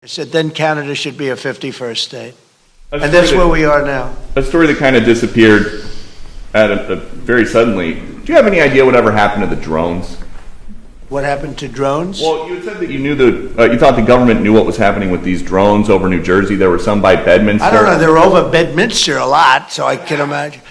I said then Canada should be a 51st state. And that's where we are now. A story that kind of disappeared very suddenly. Do you have any idea whatever happened to the drones? What happened to drones? Well, you had said that you thought the government knew what was happening with these drones over New Jersey. There were some by Bedminster. I don't know. They're over Bedminster a lot, so I can imagine.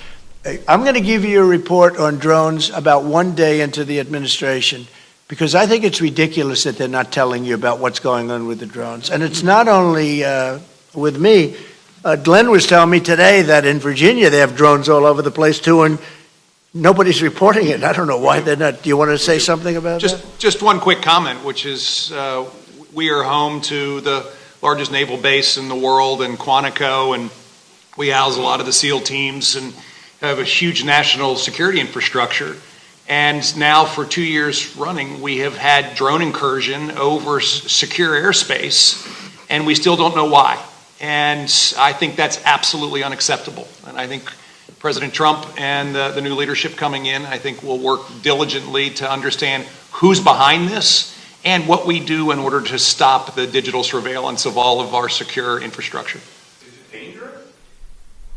I'm going to give you a report on drones about one day into the administration, because I think it's ridiculous that they're not telling you about what's going on with the drones. And it's not only with me. Glenn was telling me today that in Virginia they have drones all over the place too, and nobody's reporting it. I don't know why they're not. Do you want to say something about that? Just one quick comment, which is we are home to the largest naval base in the world in Quantico, and we house a lot of the SEAL teams and have a huge national security infrastructure. And now for 2 years running, we have had drone incursion over secure airspace, and we still don't know why. And I think that's absolutely unacceptable. And I think President Trump and the new leadership coming in, I think will work diligently to understand who's behind this and what we do in order to stop the digital surveillance of all of our secure infrastructure. Is it dangerous?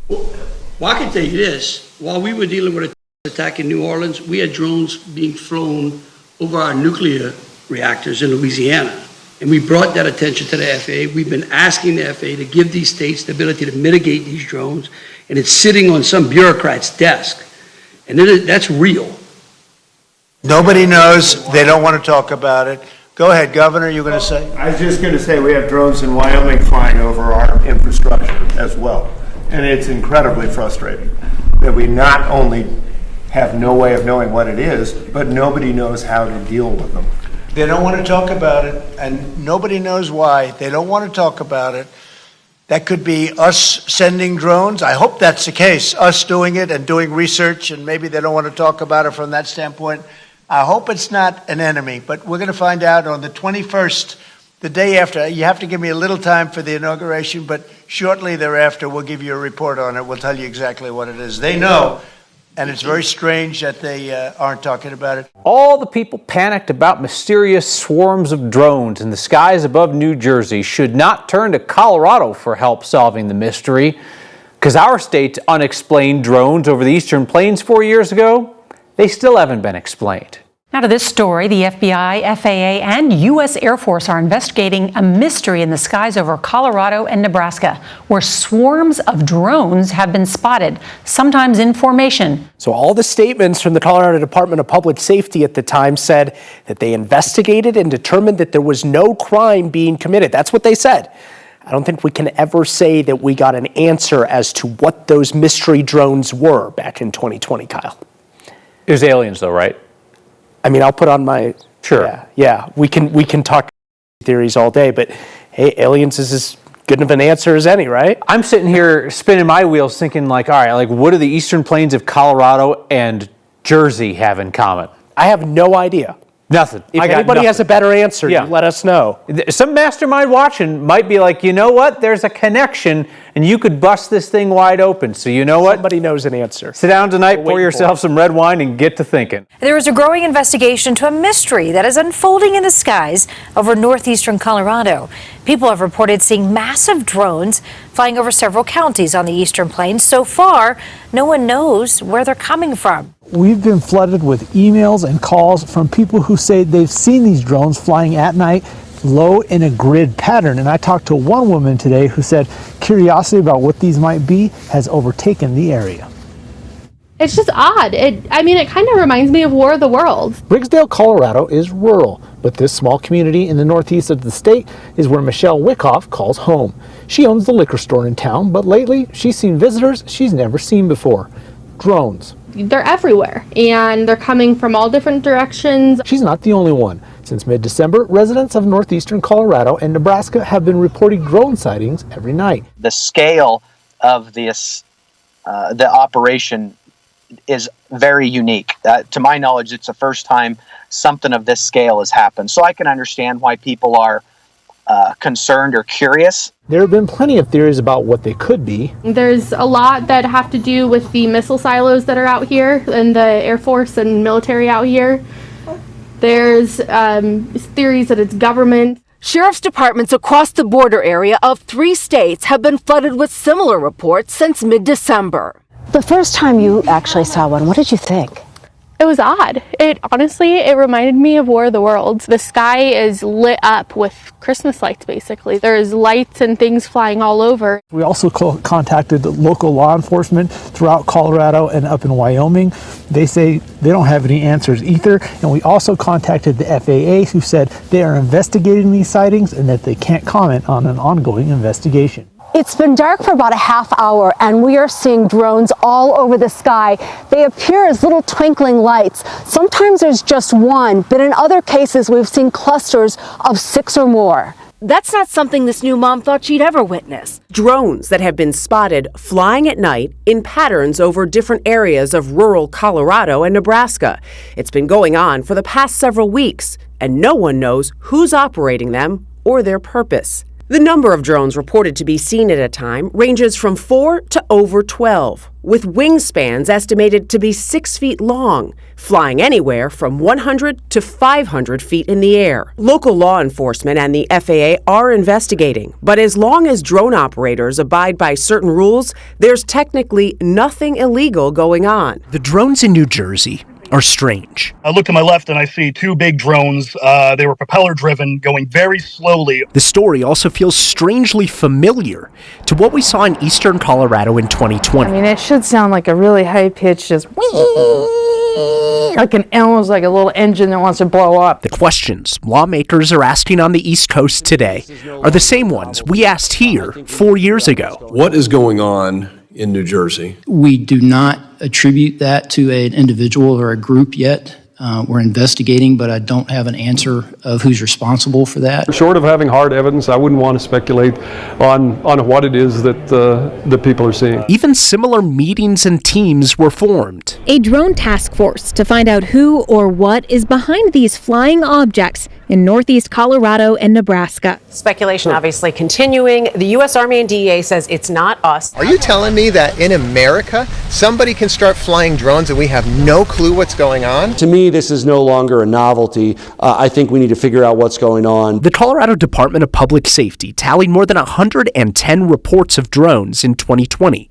Well, I can tell you this. While we were dealing with an attack in New Orleans, we had drones being flown over our nuclear reactors in Louisiana. And we brought that attention to the FAA. We've been asking the FAA to give these states the ability to mitigate these drones, and it's sitting on some bureaucrat's desk. And that's real. Nobody knows. They don't want to talk about it. Go ahead, Governor, you're going to say? I was just going to say we have drones in Wyoming flying over our infrastructure as well. And it's incredibly frustrating that we not only have no way of knowing what it is, but nobody knows how to deal with them. They don't want to talk about it, and nobody knows why. They don't want to talk about it. That could be us sending drones. I hope that's the case, us doing it and doing research, and maybe they don't want to talk about it from that standpoint. I hope it's not an enemy, but we're going to find out on the 21st, the day after. You have to give me a little time for the inauguration, but shortly thereafter, we'll give you a report on it. We'll tell you exactly what it is. They know. And it's very strange that they aren't talking about it. All the people panicked about mysterious swarms of drones in the skies above New Jersey should not turn to Colorado for help solving the mystery, because our state's unexplained drones over the Eastern Plains 4 years ago, they still haven't been explained. Now to this story, the FBI, FAA, and U.S. Air Force are investigating a mystery in the skies over Colorado and Nebraska, where swarms of drones have been spotted, sometimes in formation. So all the statements from the Colorado Department of Public Safety at the time said that they investigated and determined that there was no crime being committed. That's what they said. I don't think we can ever say that we got an answer as to what those mystery drones were back in 2020, Kyle. It was aliens though, right? I mean, I'll put on my... Sure. Yeah. We can talk theories all day, but hey, aliens is as good of an answer as any, right? I'm sitting here spinning my wheels thinking like, all right, like what do the Eastern Plains of Colorado and Jersey have in common? I have no idea. Nothing. If anybody has a better answer, you let us know. Some mastermind watching might be like, you know what? There's a connection, and you could bust this thing wide open. So you know what? Somebody knows an answer. Sit down tonight, pour yourself some red wine, and get to thinking. There is a growing investigation into a mystery that is unfolding in the skies over northeastern Colorado. People have reported seeing massive drones flying over several counties on the Eastern Plains. So far, no one knows where they're coming from. We've been flooded with emails and calls from people who say they've seen these drones flying at night, low in a grid pattern. And I talked to one woman today who said curiosity about what these might be has overtaken the area. It's just odd. It kind of reminds me of War of the Worlds. Briggsdale, Colorado is rural, but this small community in the northeast of the state is where Michelle Wyckoff calls home. She owns the liquor store in town, but lately she's seen visitors she's never seen before. Drones. They're everywhere, and they're coming from all different directions. She's not the only one. Since mid-December, residents of northeastern Colorado and Nebraska have been reporting drone sightings every night. The scale of this, the operation is very unique. To my knowledge, it's the first time something of this scale has happened. So I can understand why people are concerned or curious. There have been plenty of theories about what they could be. There's a lot that have to do with the missile silos that are out here and the Air Force and military out here. There's theories that it's government. Sheriff's departments across the border area of 3 states have been flooded with similar reports since mid-December. The first time you actually saw one, what did you think? It was odd. It reminded me of War of the Worlds. The sky is lit up with Christmas lights, basically. There's lights and things flying all over. We also contacted local law enforcement throughout Colorado and up in Wyoming. They say they don't have any answers either. And we also contacted the FAA, who said they are investigating these sightings and that they can't comment on an ongoing investigation. It's been dark for about a half hour and we are seeing drones all over the sky. They appear as little twinkling lights. Sometimes there's just one, but in other cases we've seen clusters of 6 or more. That's not something this new mom thought she'd ever witness. Drones that have been spotted flying at night in patterns over different areas of rural Colorado and Nebraska. It's been going on for the past several weeks, and no one knows who's operating them or their purpose. The number of drones reported to be seen at a time ranges from 4 to over 12, with wingspans estimated to be 6 feet long, flying anywhere from 100 to 500 feet in the air. Local law enforcement and the FAA are investigating, but as long as drone operators abide by certain rules, there's technically nothing illegal going on. The drones in New Jersey are strange. I look to my left and I see 2 big drones. They were propeller driven, going very slowly. The story also feels strangely familiar to what we saw in eastern Colorado in 2020. I mean, it should sound like a really high pitch, just like almost like a little engine that wants to blow up. The questions lawmakers are asking on the East Coast today are the same ones we asked here 4 years ago. What is going on in New Jersey? We do not attribute that to an individual or a group yet. We're investigating, but I don't have an answer of who's responsible for that. Short of having hard evidence, I wouldn't want to speculate on what it is that the people are seeing. Even similar meetings and teams were formed. A drone task force to find out who or what is behind these flying objects in northeast Colorado and Nebraska. Speculation obviously continuing. The U.S. Army and DEA says it's not us. Are you telling me that in America, somebody can start flying drones and we have no clue what's going on? To me, this is no longer a novelty. I think we need to figure out what's going on. The Colorado Department of Public Safety tallied more than 110 reports of drones in 2020.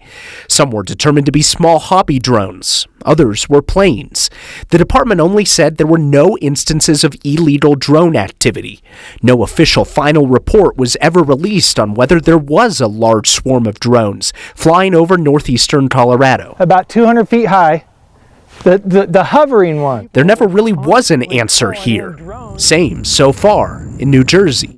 Some were determined to be small hobby drones. Others were planes. The department only said there were no instances of illegal drone activity. No official final report was ever released on whether there was a large swarm of drones flying over northeastern Colorado. About 200 feet high, the hovering one. There never really was an answer here. Same so far in New Jersey.